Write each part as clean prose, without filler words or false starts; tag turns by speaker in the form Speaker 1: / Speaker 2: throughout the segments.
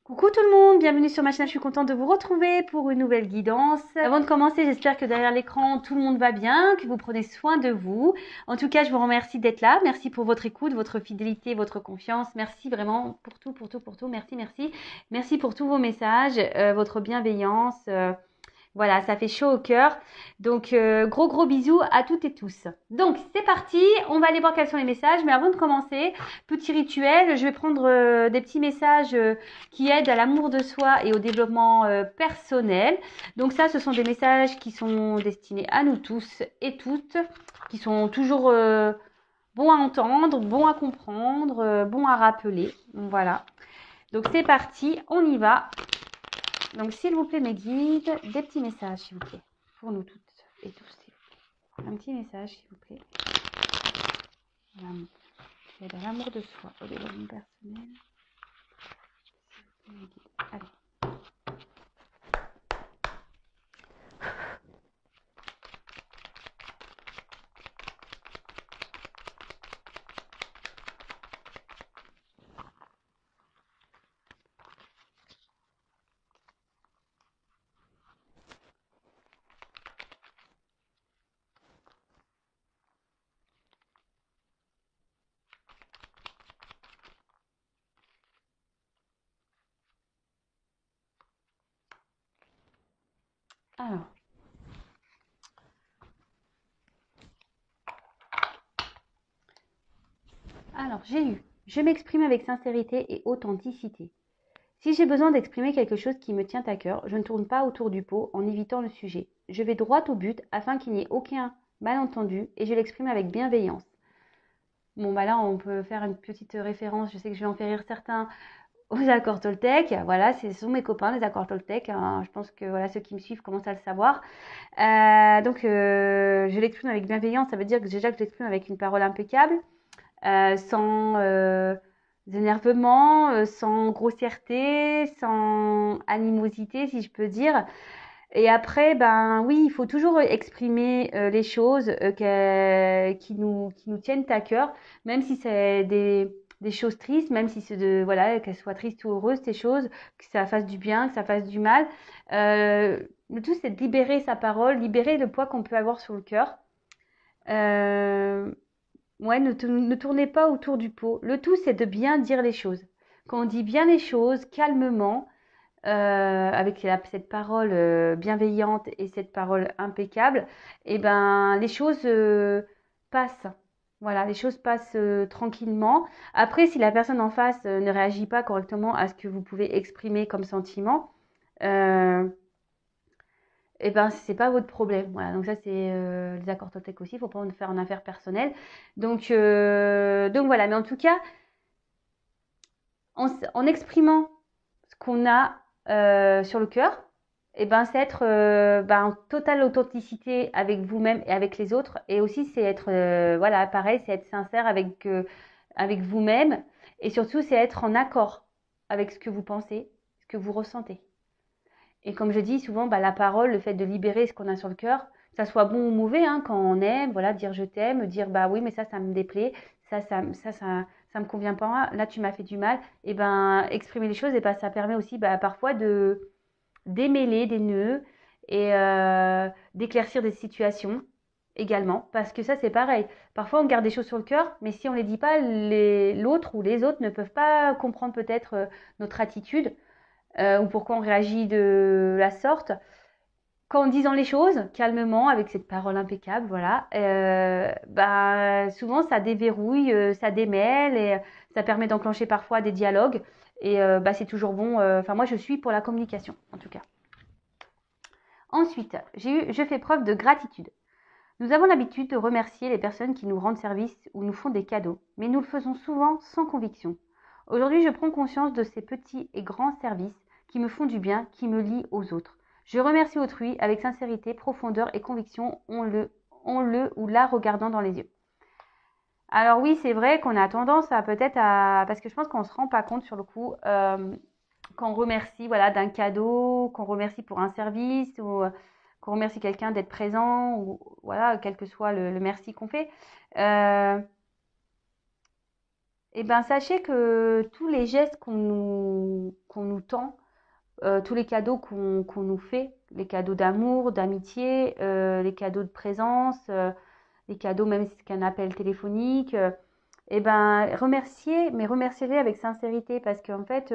Speaker 1: Coucou tout le monde, bienvenue sur ma chaîne, je suis contente de vous retrouver pour une nouvelle guidance. Avant de commencer, j'espère que derrière l'écran, tout le monde va bien, que vous prenez soin de vous. En tout cas, je vous remercie d'être là, merci pour votre écoute, votre fidélité, votre confiance. Merci vraiment pour tout, merci, merci. Merci pour tous vos messages, votre bienveillance. Voilà, ça fait chaud au cœur. Donc, gros bisous à toutes et tous. Donc, c'est parti. On va aller voir quels sont les messages. Mais avant de commencer, petit rituel, je vais prendre des petits messages qui aident à l'amour de soi et au développement personnel. Donc ça, ce sont des messages qui sont destinés à nous tous et toutes, qui sont toujours bons à entendre, bons à comprendre, bons à rappeler. Voilà. Donc, c'est parti. On y va. Donc, s'il vous plaît, mes guides, des petits messages, s'il vous plaît, pour nous toutes et tous, s'il vous plaît. Un petit message, s'il vous plaît. C'est de l'amour de soi, au développement personnel. Allez. Alors, j'ai eu. Je m'exprime avec sincérité et authenticité. Si j'ai besoin d'exprimer quelque chose qui me tient à cœur, je ne tourne pas autour du pot en évitant le sujet. Je vais droit au but afin qu'il n'y ait aucun malentendu et je l'exprime avec bienveillance. Bon, bah là, on peut faire une petite référence. Je sais que je vais en faire rire certains aux accords Toltec. Voilà, ce sont mes copains, les accords Toltec. Je pense que voilà, ceux qui me suivent commencent à le savoir. Je l'exprime avec bienveillance. Ça veut dire que déjà que je l'exprime avec une parole impeccable, sans énervement, sans grossièreté, sans animosité, si je peux dire. Et après, ben oui, il faut toujours exprimer les choses qui nous tiennent à cœur, même si c'est des choses tristes, même si c'est de voilà qu'elles soient tristes ou heureuses, ces choses, que ça fasse du bien, que ça fasse du mal. Le tout, c'est de libérer sa parole, libérer le poids qu'on peut avoir sur le cœur. Ouais, ne tournez pas autour du pot. Le tout, c'est de bien dire les choses. Quand on dit bien les choses, calmement, avec cette parole bienveillante et cette parole impeccable, et ben les choses passent. Voilà, les choses passent tranquillement. Après, si la personne en face ne réagit pas correctement à ce que vous pouvez exprimer comme sentiment, euh, et ben c'est pas votre problème. Voilà, donc ça c'est les accords Toltec aussi, il faut pas en faire en affaire personnelle. Donc voilà, mais en tout cas, en exprimant ce qu'on a sur le cœur, et ben c'est être en totale authenticité avec vous-même et avec les autres. Et aussi c'est être voilà pareil, c'est être sincère avec vous-même. Et surtout c'est être en accord avec ce que vous pensez, ce que vous ressentez. Et comme je dis souvent, la parole, le fait de libérer ce qu'on a sur le cœur, que ça soit bon ou mauvais, hein, quand on aime, voilà, dire je t'aime, dire bah oui, mais ça me déplaît, ça me convient pas, là tu m'as fait du mal, et ben exprimer les choses, et ben ça permet aussi parfois de démêler des nœuds et d'éclaircir des situations également, parce que ça c'est pareil. Parfois on garde des choses sur le cœur, mais si on les dit pas, l'autre ou les autres ne peuvent pas comprendre peut-être notre attitude ou pourquoi on réagit de la sorte. Qu'en disant les choses calmement, avec cette parole impeccable, voilà, souvent ça déverrouille, ça démêle et ça permet d'enclencher parfois des dialogues. Et c'est toujours bon. Enfin, moi, je suis pour la communication, en tout cas. Ensuite, je fais preuve de gratitude. Nous avons l'habitude de remercier les personnes qui nous rendent service ou nous font des cadeaux, mais nous le faisons souvent sans conviction. Aujourd'hui, je prends conscience de ces petits et grands services qui me font du bien, qui me lient aux autres. Je remercie autrui avec sincérité, profondeur et conviction, en le ou la regardant dans les yeux. Alors oui, c'est vrai qu'on a tendance à peut-être à... Parce que je pense qu'on ne se rend pas compte sur le coup, qu'on remercie voilà, d'un cadeau, qu'on remercie pour un service, ou qu'on remercie quelqu'un d'être présent, ou voilà, quel que soit le merci qu'on fait. eh ben, sachez que tous les gestes qu'on nous tend, tous les cadeaux qu'on nous fait, les cadeaux d'amour, d'amitié, les cadeaux de présence, les cadeaux même si c'est qu'un appel téléphonique, eh ben, remerciez, mais remerciez-les avec sincérité parce qu'en fait,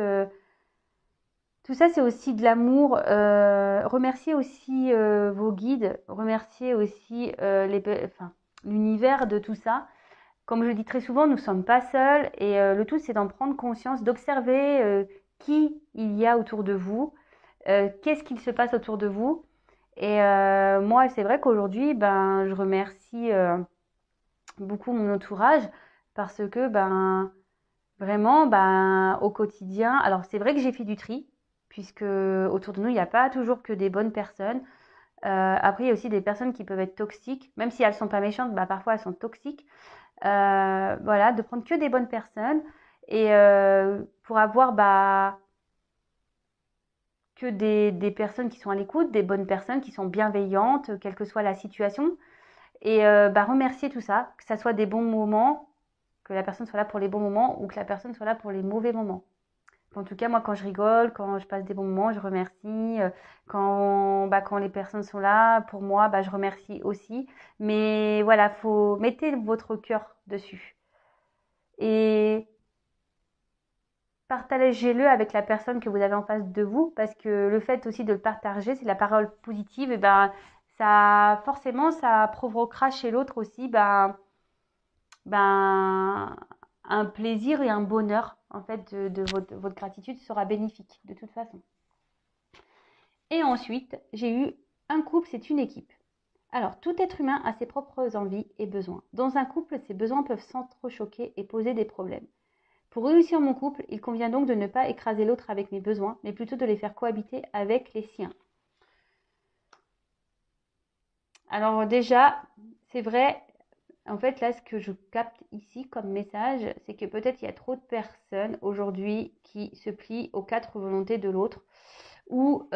Speaker 1: tout ça, c'est aussi de l'amour. Remerciez aussi vos guides, remerciez aussi enfin, l'univers de tout ça. Comme je le dis très souvent, nous ne sommes pas seuls et le tout, c'est d'en prendre conscience, d'observer qui il y a autour de vous, qu'est-ce qu'il se passe autour de vous. Et moi, c'est vrai qu'aujourd'hui, ben, je remercie beaucoup mon entourage parce que ben, vraiment, ben, au quotidien, alors c'est vrai que j'ai fait du tri, puisque autour de nous, il n'y a pas toujours que des bonnes personnes. Après, il y a aussi des personnes qui peuvent être toxiques, même si elles ne sont pas méchantes, bah, parfois elles sont toxiques. Voilà, de prendre que des bonnes personnes et pour avoir bah, que des personnes qui sont à l'écoute, des bonnes personnes qui sont bienveillantes, quelle que soit la situation. Et bah, remercier tout ça, que ça soit des bons moments, que la personne soit là pour les bons moments ou que la personne soit là pour les mauvais moments. En tout cas, moi, quand je rigole, quand je passe des bons moments, je remercie. Quand les personnes sont là, pour moi, bah, je remercie aussi. Mais voilà, faut mettez votre cœur dessus. Et partagez-le avec la personne que vous avez en face de vous, parce que le fait aussi de le partager, c'est la parole positive, et ben ça forcément ça provoquera chez l'autre aussi ben un plaisir et un bonheur en fait de votre gratitude sera bénéfique de toute façon. Et ensuite, j'ai eu un couple, c'est une équipe. Alors, tout être humain a ses propres envies et besoins. Dans un couple, ces besoins peuvent s'entrechoquer et poser des problèmes. Pour réussir mon couple, il convient donc de ne pas écraser l'autre avec mes besoins, mais plutôt de les faire cohabiter avec les siens. Alors déjà, c'est vrai, en fait là ce que je capte ici comme message, c'est que peut-être il y a trop de personnes aujourd'hui qui se plient aux quatre volontés de l'autre ou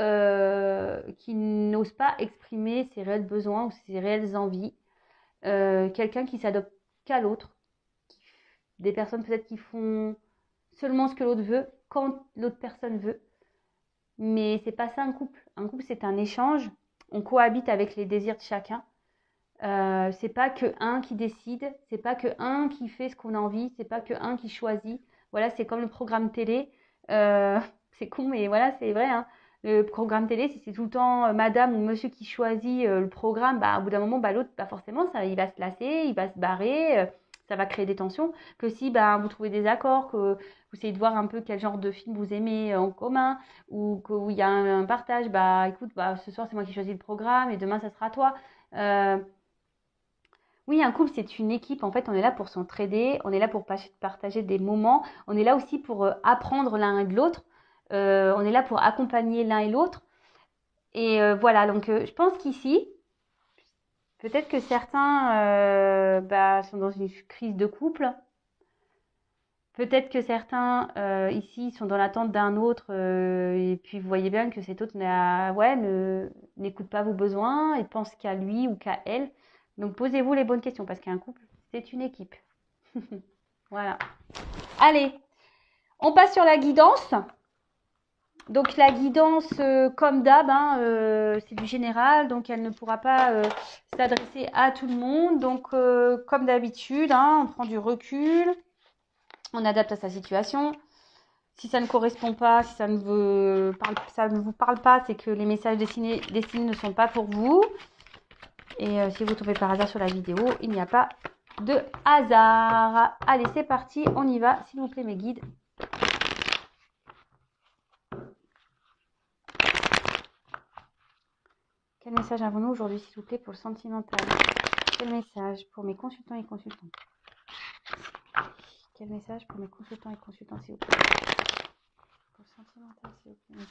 Speaker 1: qui n'osent pas exprimer ses réels besoins ou ses réelles envies. Quelqu'un qui s'adopte qu'à l'autre, des personnes peut-être qui font seulement ce que l'autre veut quand l'autre personne veut. Mais c'est pas ça un couple. Un couple, c'est un échange. On cohabite avec les désirs de chacun. C'est pas que un qui décide, c'est pas que un qui fait ce qu'on a envie, c'est pas que un qui choisit. Voilà, c'est comme le programme télé. Euh, c'est con, mais voilà, c'est vrai. Hein. Le programme télé, si c'est tout le temps madame ou monsieur qui choisit le programme, bah, au bout d'un moment, bah, l'autre, bah, forcément, ça, il va se lasser, il va se barrer, ça va créer des tensions. Que si bah, vous trouvez des accords, que vous essayez de voir un peu quel genre de film vous aimez en commun, ou qu'il y a un partage, bah écoute, bah, ce soir, c'est moi qui choisis le programme et demain, ça sera toi. Euh, oui, un couple, c'est une équipe. En fait, on est là pour s'entraider, on est là pour partager des moments, on est là aussi pour apprendre l'un et de l'autre, on est là pour accompagner l'un et l'autre. Et voilà, donc je pense qu'ici, peut-être que certains bah, sont dans une crise de couple, peut-être que certains ici sont dans l'attente d'un autre, et puis vous voyez bien que cet autre n'écoute pas vos besoins et pense qu'à lui ou qu'à elle. Donc posez-vous les bonnes questions parce qu'un couple, c'est une équipe. Voilà. Allez, on passe sur la guidance. Donc la guidance, comme d'hab, hein, c'est du général, donc elle ne pourra pas s'adresser à tout le monde. Donc comme d'habitude, hein, on prend du recul, on adapte à sa situation. Si ça ne correspond pas, si ça ne vous parle pas, c'est que les messages destinés ne sont pas pour vous. Et si vous tombez par hasard sur la vidéo, il n'y a pas de hasard. Allez, c'est parti, on y va. S'il vous plaît, mes guides. Quel message avons-nous aujourd'hui, s'il vous plaît, pour le sentimental? Quel message pour mes consultants et consultantes? Quel message pour mes consultants et consultantes, s'il vous plaît? Pour le sentimental, s'il vous plaît.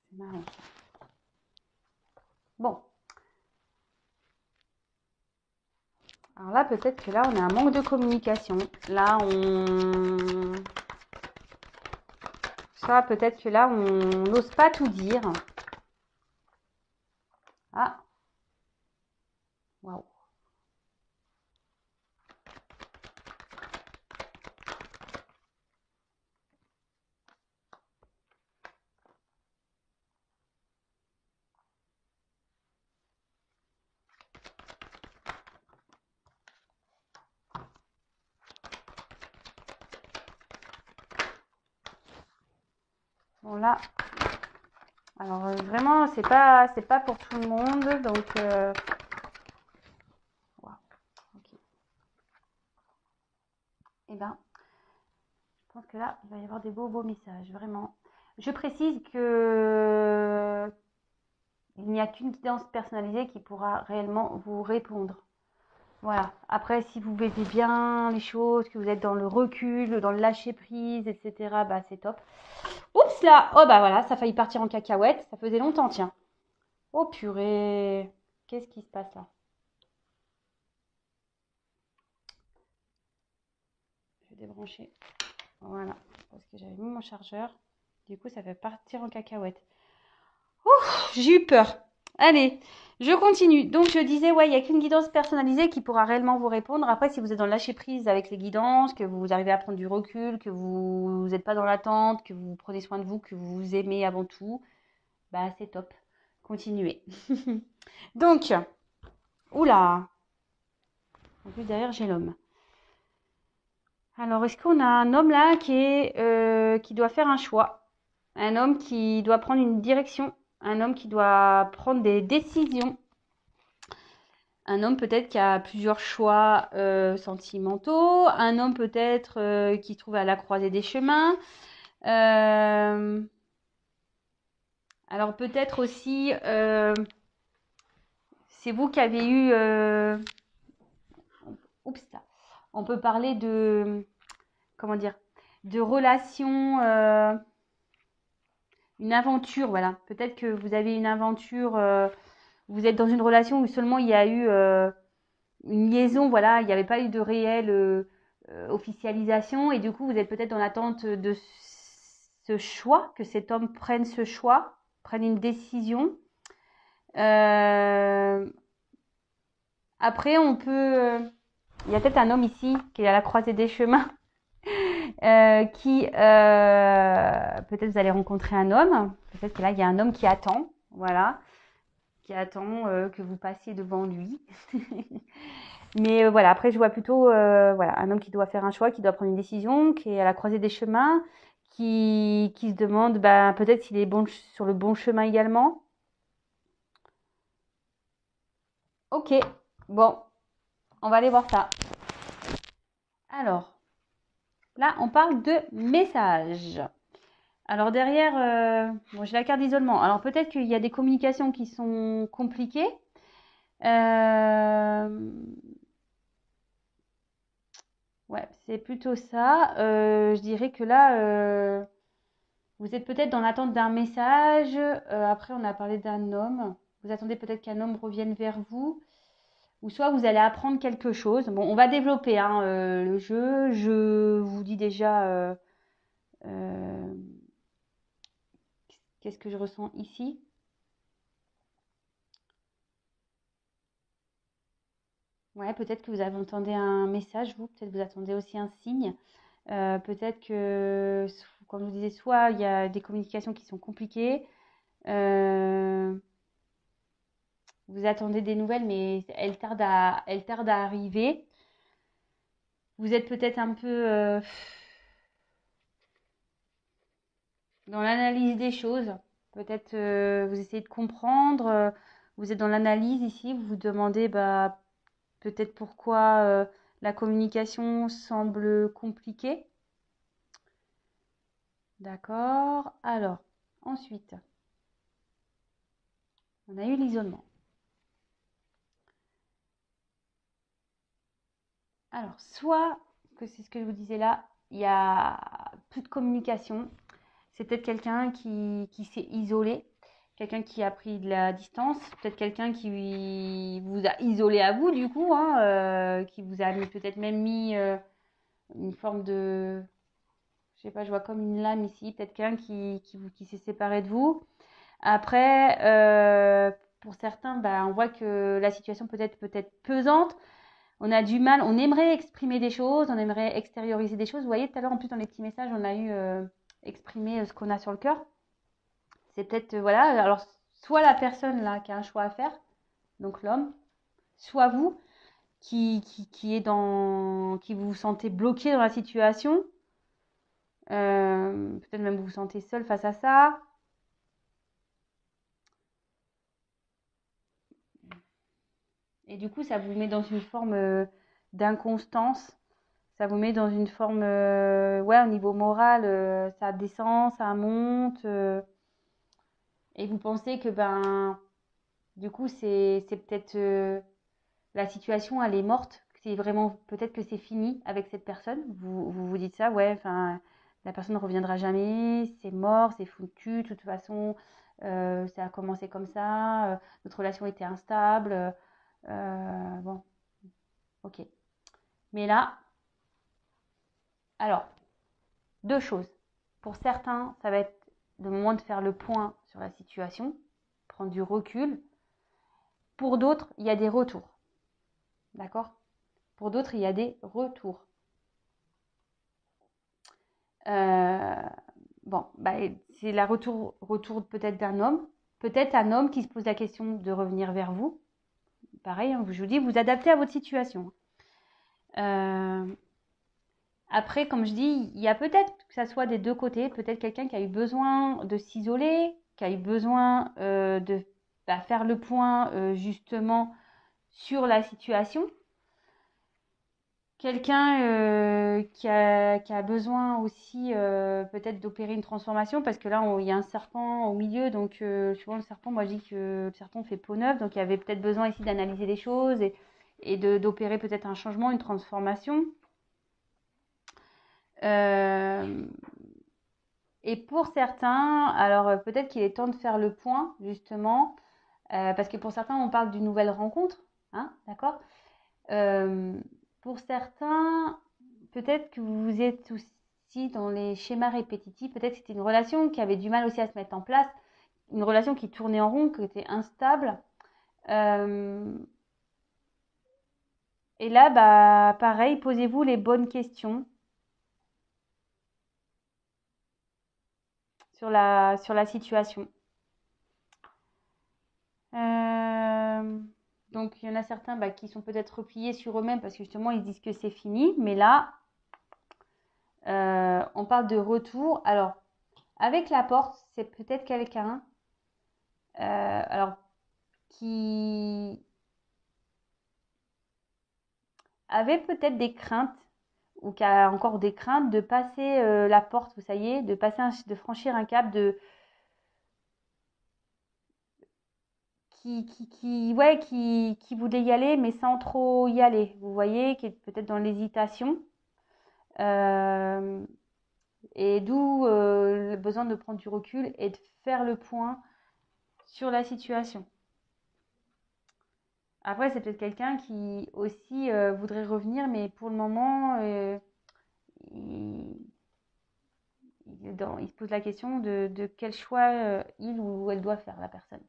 Speaker 1: C'est marrant. Bon. Alors là, là, peut-être que là, on a un manque de communication. Là, soit peut-être que là, on n'ose pas tout dire. Ah, waouh. Bon là, alors vraiment, c'est pas pour tout le monde, donc waouh, ok. Eh ben, je pense que là, il va y avoir des beaux messages, vraiment. Je précise que il n'y a qu'une guidance personnalisée qui pourra réellement vous répondre. Voilà. Après, si vous vivez bien les choses, que vous êtes dans le recul, dans le lâcher prise, etc., bah c'est top. Oups là! Oh bah voilà, ça a failli partir en cacahuète. Ça faisait longtemps, tiens. Oh purée! Qu'est-ce qui se passe là? Je vais débrancher. Voilà. Parce que j'avais mis mon chargeur. Du coup, ça fait partir en cacahuète. J'ai eu peur. Allez, je continue. Donc, je disais, ouais, il n'y a qu'une guidance personnalisée qui pourra réellement vous répondre. Après, si vous êtes dans le lâcher prise avec les guidances, que vous arrivez à prendre du recul, que vous n'êtes pas dans l'attente, que vous prenez soin de vous, que vous vous aimez avant tout, bah, c'est top. Continuez. Donc, oula. En plus, derrière, j'ai l'homme. Alors, est-ce qu'on a un homme là qui doit faire un choix? Un homme qui doit prendre une direction? Un homme qui doit prendre des décisions? Un homme peut-être qui a plusieurs choix sentimentaux, un homme peut-être qui se trouve à la croisée des chemins. Alors peut-être aussi, c'est vous qui avez eu... oups, là. On peut parler de... Comment dire? De relations... une aventure, voilà. Peut-être que vous avez une aventure... vous êtes dans une relation où seulement il y a eu... une liaison, voilà, il n'y avait pas eu de réelle officialisation et du coup vous êtes peut-être dans l'attente de ce choix, que cet homme prenne ce choix, prenne une décision. Après on peut, il y a peut-être un homme ici qui est à la croisée des chemins, qui peut-être vous allez rencontrer un homme, peut-être que là il y a un homme qui attend, voilà, qui attend que vous passiez devant lui. Mais voilà, après je vois plutôt voilà, un homme qui doit faire un choix, qui doit prendre une décision, qui est à la croisée des chemins, qui se demande bah, peut-être s'il est bon, sur le bon chemin également. Ok, bon, on va aller voir ça. Alors, là on parle de messages. Alors derrière, bon, j'ai la carte d'isolement. Alors peut-être qu'il y a des communications qui sont compliquées. Ouais, c'est plutôt ça. Je dirais que là, vous êtes peut-être dans l'attente d'un message. Après, on a parlé d'un homme. Vous attendez peut-être qu'un homme revienne vers vous. Ou soit vous allez apprendre quelque chose. Bon, on va développer hein, le jeu. Je vous dis déjà euh, qu'est-ce que je ressens ici. Ouais, peut-être que vous entendez un message, vous. Peut-être que vous attendez aussi un signe. Peut-être que, comme je vous disais, soit il y a des communications qui sont compliquées. Vous attendez des nouvelles, mais elles tardent à arriver. Vous êtes peut-être un peu dans l'analyse des choses. Peut-être vous essayez de comprendre. Vous êtes dans l'analyse ici. Vous vous demandez bah, peut-être pourquoi la communication semble compliquée. D'accord. Alors, ensuite, on a eu l'isolement. Alors, soit, que c'est ce que je vous disais là, il y a plus de communication. C'est peut-être quelqu'un qui s'est isolé, quelqu'un qui a pris de la distance, peut-être quelqu'un qui vous a isolé à vous du coup, hein, qui vous a peut-être même mis une forme de, je sais pas, je vois comme une lame ici, peut-être quelqu'un qui s'est séparé de vous. Après, pour certains, bah, on voit que la situation peut-être pesante. On a du mal, on aimerait exprimer des choses, on aimerait extérioriser des choses. Vous voyez, tout à l'heure, en plus, dans les petits messages, on a eu exprimer ce qu'on a sur le cœur. C'est peut-être, voilà, alors soit la personne là qui a un choix à faire, donc l'homme, soit vous qui est qui vous sentez bloqué dans la situation. Peut-être même vous vous sentez seul face à ça. Et du coup, ça vous met dans une forme d'inconstance. Ça vous met dans une forme, ouais, au niveau moral, ça descend, ça monte. Et vous pensez que, ben, du coup, c'est peut-être la situation, elle est morte. C'est vraiment, peut-être que c'est fini avec cette personne. Vous dites ça, ouais, enfin, la personne ne reviendra jamais, c'est mort, c'est foutu, de toute façon, ça a commencé comme ça, notre relation était instable. Bon, ok. Mais là, alors, deux choses. Pour certains, ça va être le moment de faire le point sur la situation, prendre du recul. Pour d'autres, il y a des retours. D'accord? Pour d'autres, il y a des retours. Euh, bon, bah, c'est la retour peut-être d'un homme. Peut-être un homme qui se pose la question de revenir vers vous. Pareil, hein, je vous dis, vous adaptez à votre situation. Après, comme je dis, il y a peut-être que ça soit des deux côtés. Peut-être quelqu'un qui a eu besoin de s'isoler, qui a eu besoin de faire le point justement sur la situation. Quelqu'un qui a besoin aussi peut-être d'opérer une transformation parce que là, il y a un serpent au milieu. Donc, souvent, le serpent, moi, je dis que le serpent fait peau neuve. Donc, il y avait peut-être besoin ici d'analyser les choses et d'opérer peut-être un changement, une transformation. Et pour certains, alors peut-être qu'il est temps de faire le point, justement, parce que pour certains, on parle d'une nouvelle rencontre, hein, d'accord? Pour certains, peut-être que vous êtes aussi dans les schémas répétitifs, peut-être que c'était une relation qui avait du mal aussi à se mettre en place, une relation qui tournait en rond, qui était instable. Et là, bah, pareil, posez-vous les bonnes questions sur la situation. Donc, il y en a certains qui sont peut-être repliés sur eux-mêmes parce que justement, ils disent que c'est fini. Mais là, on parle de retour. Alors, avec la porte, c'est peut-être quelqu'un alors qui avait peut-être des craintes ou qui a encore des craintes de passer la porte, vous savez, de franchir un cap qui voulait y aller, mais sans trop y aller. Vous voyez, qui est peut-être dans l'hésitation. Euh, et d'où le besoin de prendre du recul et de faire le point sur la situation. Après, c'est peut-être quelqu'un qui aussi voudrait revenir, mais pour le moment, il, il se pose la question de quel choix il ou elle doit faire, la personne.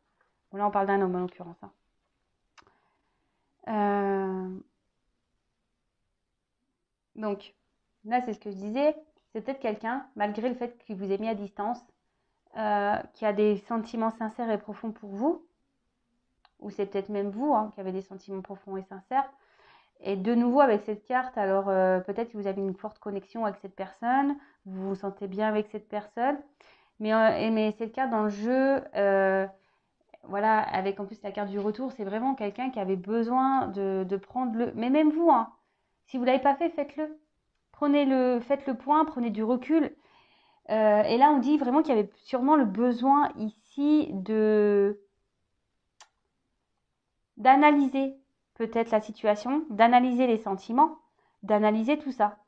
Speaker 1: Bon, là, on parle d'un homme en l'occurrence. Hein. Donc, là, c'est ce que je disais. C'est peut-être quelqu'un, malgré le fait qu'il vous ait mis à distance, qui a des sentiments sincères et profonds pour vous, ou c'est peut-être même vous qui avez des sentiments profonds et sincères. Et de nouveau avec cette carte, alors peut-être que vous avez une forte connexion avec cette personne, vous vous sentez bien avec cette personne, mais cette carte dans le jeu, voilà, avec en plus la carte du retour, c'est vraiment quelqu'un qui avait besoin de prendre le... Mais même vous, si vous ne l'avez pas fait, faites-le. Faites le point, prenez du recul. Et là, on dit vraiment qu'il y avait sûrement le besoin ici d'analyser peut-être la situation, d'analyser les sentiments, d'analyser tout ça.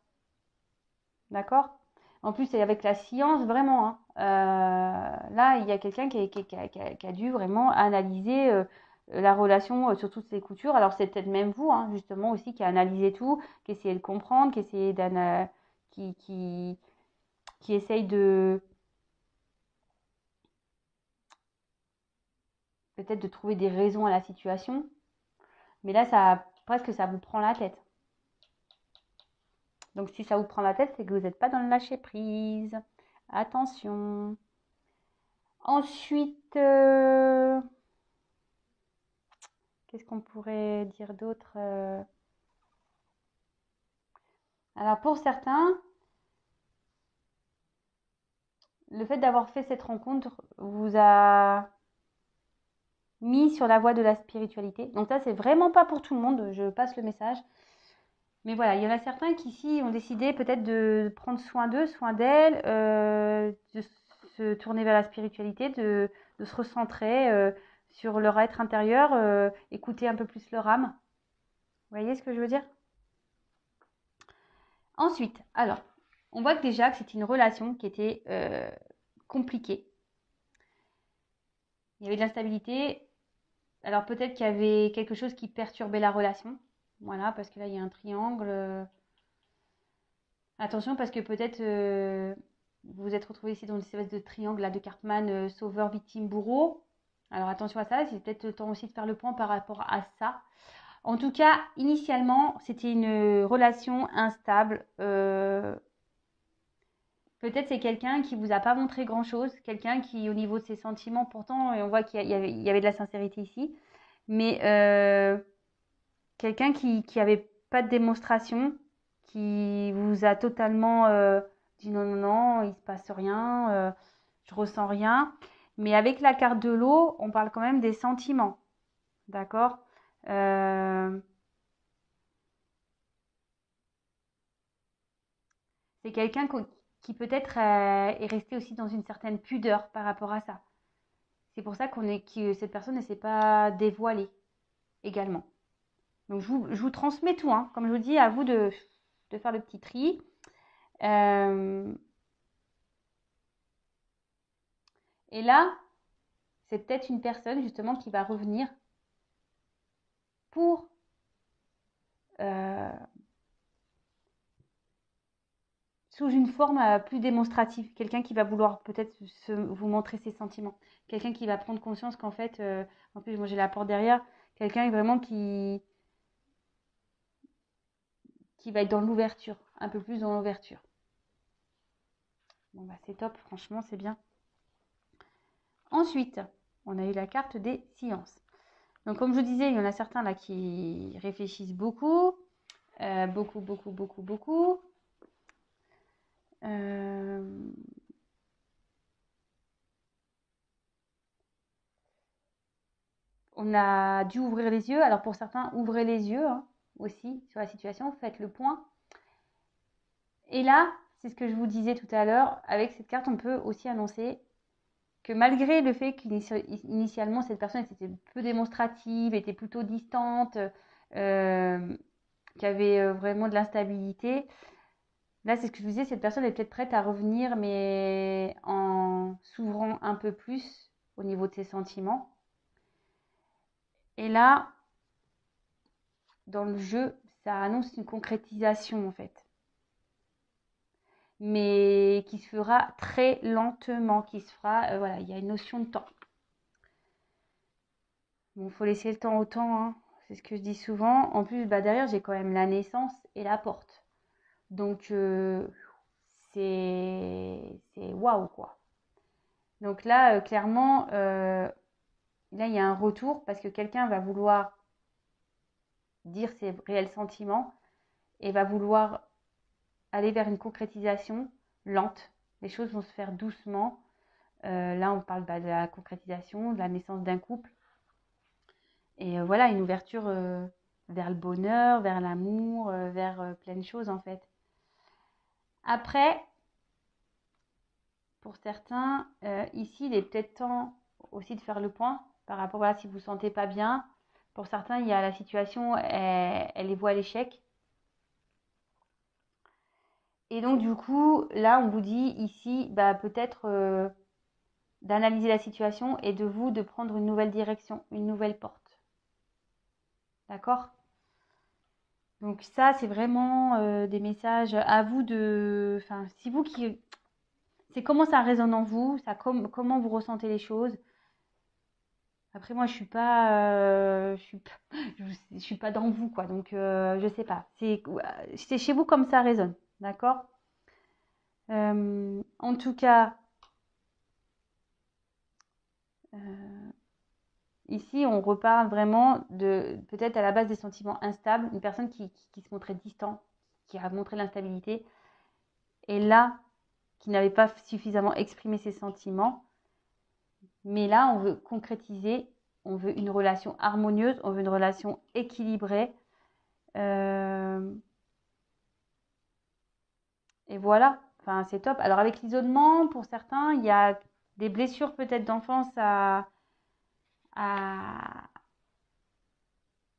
Speaker 1: D'accord? En plus, c'est avec la science, vraiment, hein. Là, il y a quelqu'un qui a dû vraiment analyser la relation sur toutes ces coutures. Alors, c'est peut-être même vous, hein, justement, aussi, qui a analysé tout, qui essayait de comprendre, qui, qui, qui essaye de peut-être de trouver des raisons à la situation. Mais là, presque, ça vous prend la tête. Donc, si ça vous prend la tête, c'est que vous n'êtes pas dans le lâcher prise. Attention. Ensuite, qu'est-ce qu'on pourrait dire d'autre Alors, pour certains, le fait d'avoir fait cette rencontre vous a mis sur la voie de la spiritualité. Donc ça, c'est vraiment pas pour tout le monde, je passe le message. Mais voilà, il y en a certains qui ici ont décidé peut-être de prendre soin d'eux, soin d'elles, de se tourner vers la spiritualité, de se recentrer sur leur être intérieur, écouter un peu plus leur âme. Vous voyez ce que je veux dire? Ensuite, alors, on voit que déjà que c'était une relation qui était compliquée. Il y avait de l'instabilité. Alors peut-être qu'il y avait quelque chose qui perturbait la relation. Voilà, parce que là, il y a un triangle. Attention, parce que peut-être vous vous êtes retrouvé ici dans une espèce de triangle là, de Cartman, sauveur, victime, bourreau. Alors attention à ça, c'est peut-être le temps aussi de faire le point par rapport à ça. En tout cas, initialement, c'était une relation instable. Peut-être c'est quelqu'un qui vous a pas montré grand-chose, quelqu'un qui, au niveau de ses sentiments, pourtant, on voit qu'il y avait de la sincérité ici, mais quelqu'un qui avait pas de démonstration, qui vous a totalement dit non, non, non, il se passe rien, je ressens rien. Mais avec la carte de l'eau, on parle quand même des sentiments, d'accord? Euh, c'est quelqu'un qui peut-être est resté aussi dans une certaine pudeur par rapport à ça. C'est pour ça que cette personne ne s'est pas dévoilée également. Donc je vous transmets tout, hein. Comme je vous dis, à vous de faire le petit tri. Euh, et là, c'est peut-être une personne justement qui va revenir pour euh, sous une forme plus démonstrative. Quelqu'un qui va vouloir peut-être vous montrer ses sentiments. Quelqu'un qui va prendre conscience qu'en fait, en plus moi j'ai la porte derrière, quelqu'un vraiment qui va être dans l'ouverture, un peu plus dans l'ouverture. Bon bah c'est top, franchement c'est bien. Ensuite, on a eu la carte des sciences. Donc comme je vous disais, il y en a certains là qui réfléchissent beaucoup, beaucoup, beaucoup, beaucoup, beaucoup. On a dû ouvrir les yeux. Alors pour certains, ouvrez les yeux hein, aussi sur la situation, faites le point. Et là, c'est ce que je vous disais tout à l'heure, avec cette carte, on peut aussi annoncer que malgré le fait qu'initialement cette personne était peu démonstrative, était plutôt distante, qui avait vraiment de l'instabilité, là c'est ce que je vous disais, cette personne est peut-être prête à revenir, mais en s'ouvrant un peu plus au niveau de ses sentiments. Et là, dans le jeu, ça annonce une concrétisation en fait, mais qui se fera très lentement, qui se fera, voilà, il y a une notion de temps. Bon, faut laisser le temps au temps, hein. C'est ce que je dis souvent. En plus, bah, derrière, j'ai quand même la naissance et la porte. Donc, c'est waouh, quoi. Donc là, clairement, là, il y a un retour parce que quelqu'un va vouloir dire ses réels sentiments et va vouloir aller vers une concrétisation lente. Les choses vont se faire doucement. Là, on parle de la concrétisation, de la naissance d'un couple. Et voilà, une ouverture vers le bonheur, vers l'amour, vers plein de choses en fait. Après, pour certains, ici, il est peut-être temps aussi de faire le point par rapport à si vous ne vous sentez pas bien. Pour certains, il y a la situation, elle les voit à l'échec. Et donc, du coup, là, on vous dit ici, bah, peut-être d'analyser la situation et de vous de prendre une nouvelle direction, une nouvelle porte. D'accord? Donc ça, c'est vraiment des messages à vous de... Enfin, si vous qui... C'est comment ça résonne en vous, comment vous ressentez les choses. Après, moi, je suis pas... je suis pas dans vous, quoi. Donc, je sais pas. C'est chez vous comme ça résonne. D'accord? En tout cas... Ici, on reparle vraiment de peut-être à la base des sentiments instables, une personne qui se montrait distant, qui a montré l'instabilité, et là, qui n'avait pas suffisamment exprimé ses sentiments. Mais là, on veut concrétiser, on veut une relation harmonieuse, on veut une relation équilibrée. Et voilà, enfin, c'est top. Alors avec l'isolement, pour certains, il y a des blessures peut-être d'enfance à,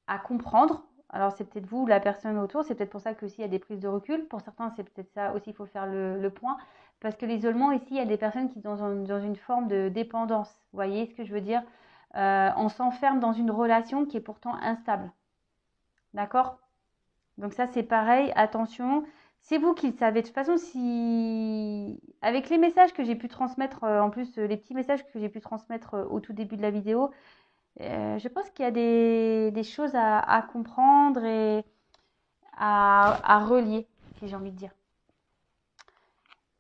Speaker 1: à comprendre. Alors, c'est peut-être vous, la personne autour, c'est peut-être pour ça qu'aussi il y a des prises de recul. Pour certains, c'est peut-être ça aussi, il faut faire le point. Parce que l'isolement, ici, il y a des personnes qui sont dans une forme de dépendance. Vous voyez ce que je veux dire? On s'enferme dans une relation qui est pourtant instable. D'accord? Donc ça, c'est pareil, attention. C'est vous qui le savez. De toute façon, si avec les messages que j'ai pu transmettre, en plus, les petits messages que j'ai pu transmettre au tout début de la vidéo, je pense qu'il y a des choses à comprendre et à relier, si j'ai envie de dire.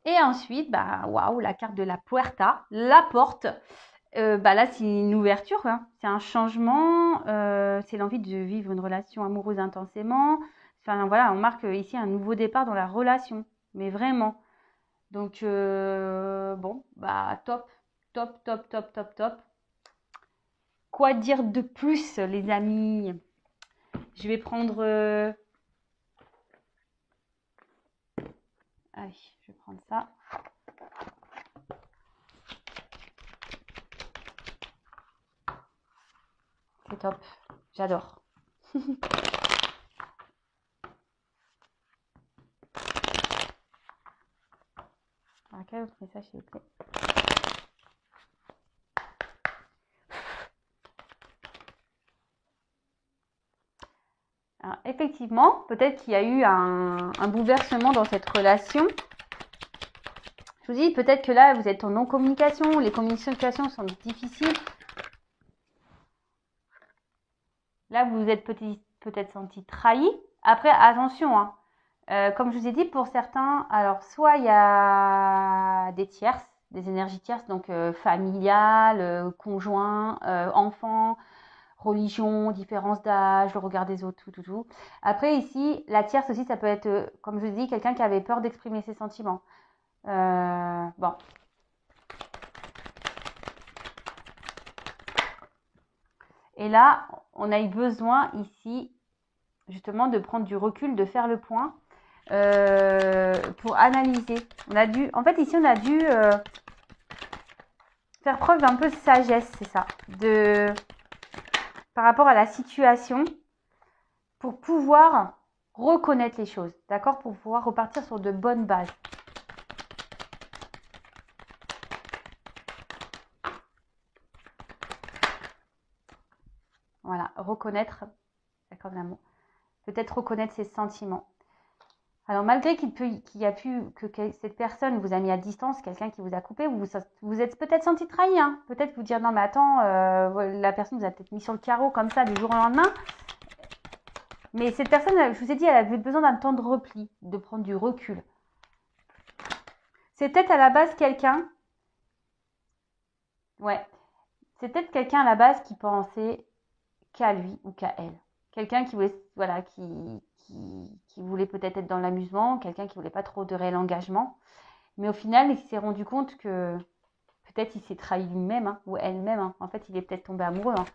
Speaker 1: Et ensuite, bah, waouh, la carte de la puerta, la porte. Bah là, c'est une ouverture, hein. C'est un changement, c'est l'envie de vivre une relation amoureuse intensément. Enfin, voilà, on marque ici un nouveau départ dans la relation, mais vraiment. Donc, bon, bah, top, top, top, top, top, top. Quoi dire de plus, les amis? Je vais prendre... Allez, je vais prendre ça. C'est top. J'adore. Alors, quel autre message, s'il vous plaît? Alors, effectivement, peut-être qu'il y a eu un bouleversement dans cette relation. Je vous dis, peut-être que là, vous êtes en non-communication, les communications sont difficiles. Là, vous vous êtes peut-être senti trahi. Après, attention, hein. Comme je vous ai dit, pour certains, alors soit il y a des tierces, des énergies tierces, donc familiales, conjoints, enfants, religion, différence d'âge, le regard des autres, tout. Après, ici, la tierce aussi, ça peut être, comme je vous dis, quelqu'un qui avait peur d'exprimer ses sentiments. Bon. Et là, on a eu besoin ici, justement, de prendre du recul, de faire le point pour analyser. En fait, ici, on a dû faire preuve d'un peu de sagesse, c'est ça, par rapport à la situation, pour pouvoir reconnaître les choses, d'accord, pour pouvoir repartir sur de bonnes bases. Voilà, reconnaître, d'accord, l'amour. Peut-être reconnaître ses sentiments. Alors, malgré que cette personne vous a mis à distance, quelqu'un qui vous a coupé, vous êtes peut-être senti trahi, hein. Peut-être vous dire, non, mais attends, la personne vous a peut-être mis sur le carreau comme ça du jour au lendemain. Mais cette personne, je vous ai dit, elle avait besoin d'un temps de repli, de prendre du recul. C'est peut-être à la base quelqu'un, ouais, c'est peut-être quelqu'un à la base qui pensait qu'à lui ou qu'à elle. Quelqu'un qui voulait, voilà, qui voulait peut-être être dans l'amusement, quelqu'un qui voulait pas trop de réel engagement. Mais au final, il s'est rendu compte que peut-être il s'est trahi lui-même, hein, ou elle-même. Hein. En fait, il est peut-être tombé amoureux. Hein.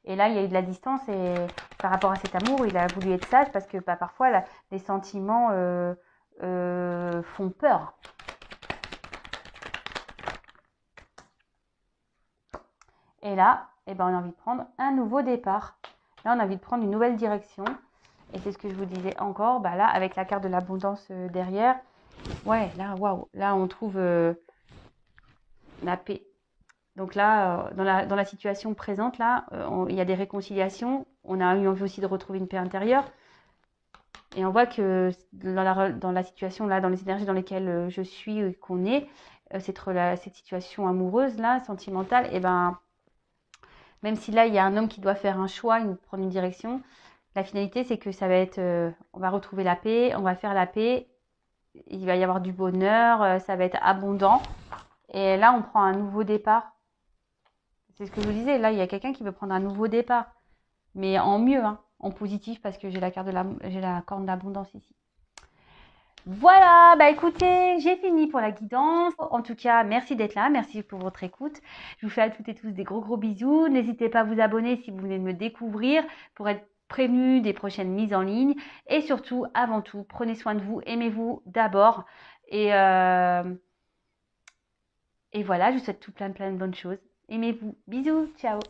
Speaker 1: Et là, il y a eu de la distance et par rapport à cet amour, il a voulu être sage parce que bah, parfois, les sentiments font peur. Et là, eh ben, on a envie de prendre un nouveau départ. Là, on a envie de prendre une nouvelle direction. Et c'est ce que je vous disais encore, bah là, avec la carte de l'abondance derrière, ouais, là, waouh, là, on trouve la paix. Donc là, dans la situation présente, là, il y a des réconciliations. On a eu envie aussi de retrouver une paix intérieure. Et on voit que dans la situation, là, dans les énergies dans lesquelles je suis, qu'on est, cette situation amoureuse, là, sentimentale, et ben, même si là, il y a un homme qui doit faire un choix, prendre une direction, la finalité, c'est que ça va être, on va retrouver la paix, on va faire la paix, il va y avoir du bonheur, ça va être abondant. Et là, on prend un nouveau départ. C'est ce que je vous disais, là, il y a quelqu'un qui veut prendre un nouveau départ, mais en mieux, hein, en positif, parce que j'ai la corne d'abondance ici. Voilà, bah écoutez, j'ai fini pour la guidance. En tout cas, merci d'être là, merci pour votre écoute. Je vous fais à toutes et tous des gros bisous. N'hésitez pas à vous abonner si vous venez de me découvrir pour être prévenu des prochaines mises en ligne. Et surtout, avant tout, prenez soin de vous, aimez-vous d'abord. Et voilà, je vous souhaite tout plein de bonnes choses. Aimez-vous. Bisous, ciao.